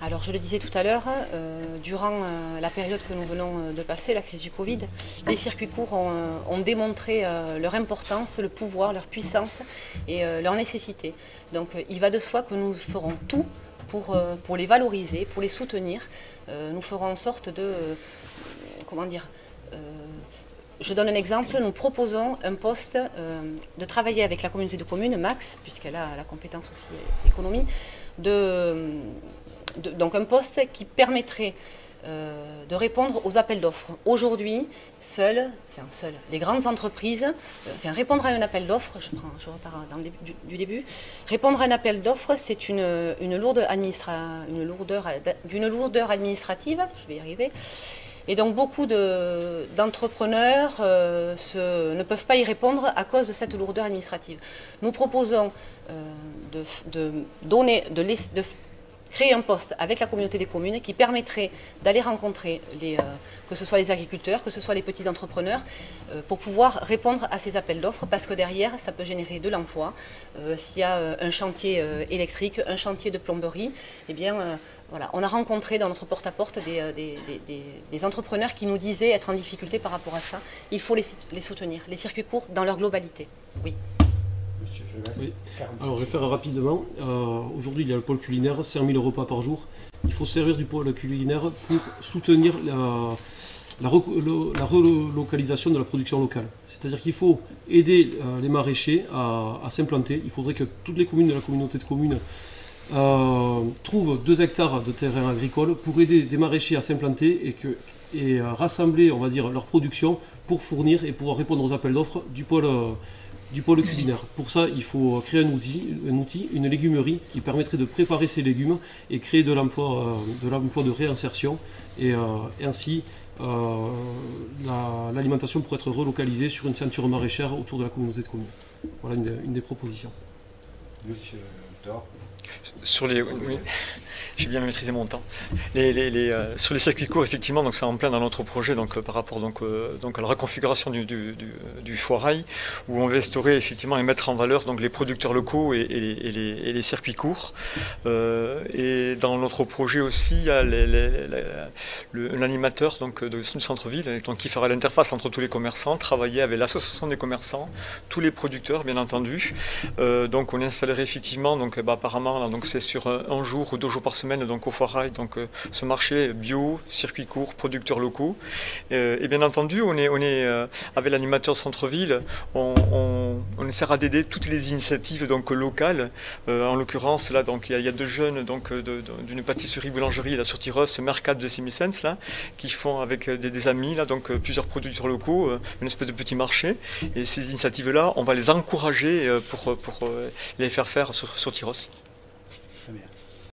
Alors je le disais tout à l'heure, durant la période que nous venons de passer, la crise du Covid, les circuits courts ont démontré leur importance, le pouvoir, leur puissance et leur nécessité. Donc il va de soi que nous ferons tout pour les valoriser, pour les soutenir. Nous ferons en sorte de, comment dire, je donne un exemple, nous proposons un poste de travailler avec la communauté de communes, Max, puisqu'elle a la compétence aussi économie, donc un poste qui permettrait de répondre aux appels d'offres. Aujourd'hui, les grandes entreprises, répondre à un appel d'offres, je repars du début, répondre à un appel d'offres, c'est d'une lourdeur administrative, je vais y arriver, et donc beaucoup d'entrepreneurs ne peuvent pas y répondre à cause de cette lourdeur administrative. Nous proposons de créer un poste avec la communauté des communes qui permettrait d'aller rencontrer que ce soit les agriculteurs, que ce soit les petits entrepreneurs, pour pouvoir répondre à ces appels d'offres, parce que derrière, ça peut générer de l'emploi. S'il y a un chantier électrique, un chantier de plomberie, eh bien, voilà, on a rencontré dans notre porte-à-porte des entrepreneurs qui nous disaient être en difficulté par rapport à ça. Il faut les soutenir, les circuits courts dans leur globalité. Oui. Oui. Alors je vais faire rapidement. Aujourd'hui il y a le pôle culinaire, 5000 repas par jour. Il faut servir du pôle culinaire pour soutenir la relocalisation de la production locale. C'est-à-dire qu'il faut aider les maraîchers à s'implanter. Il faudrait que toutes les communes de la communauté de communes trouvent 2 hectares de terrain agricole pour aider des maraîchers à s'implanter et rassembler, on va dire, leur production pour fournir et pouvoir répondre aux appels d'offres du pôle culinaire. Pour ça, il faut créer un outil, une légumerie qui permettrait de préparer ces légumes et créer de l'emploi de réinsertion. Et ainsi, l'alimentation pourrait être relocalisée sur une ceinture maraîchère autour de la communauté de communes. Voilà une des propositions. Monsieur Dor. Sur les, oui, j'ai bien maîtrisé mon temps. Sur les circuits courts, effectivement, donc c'est en plein dans notre projet, donc par rapport donc à la reconfiguration du foirail, où on veut instaurer effectivement et mettre en valeur donc les producteurs locaux et les circuits courts. Et dans notre projet aussi, il y a un animateur donc de centre-ville, donc qui fera l'interface entre tous les commerçants, travailler avec l'association des commerçants, tous les producteurs, bien entendu. Donc on installerait effectivement, donc apparemment là, donc c'est sur un jour ou 2 jours par semaine donc au foirail, donc ce marché bio, circuits courts, producteurs locaux. Et bien entendu, on est avec l'animateur centre-ville, on essaiera d'aider toutes les initiatives donc locales. En l'occurrence là, donc il y a 2 jeunes donc d'une pâtisserie boulangerie là sur Tyros, Mercat de Sémicens là, qui font avec des amis là, donc plusieurs producteurs locaux, une espèce de petit marché. Et ces initiatives là, on va les encourager pour les faire faire sur Tyros. Très bien.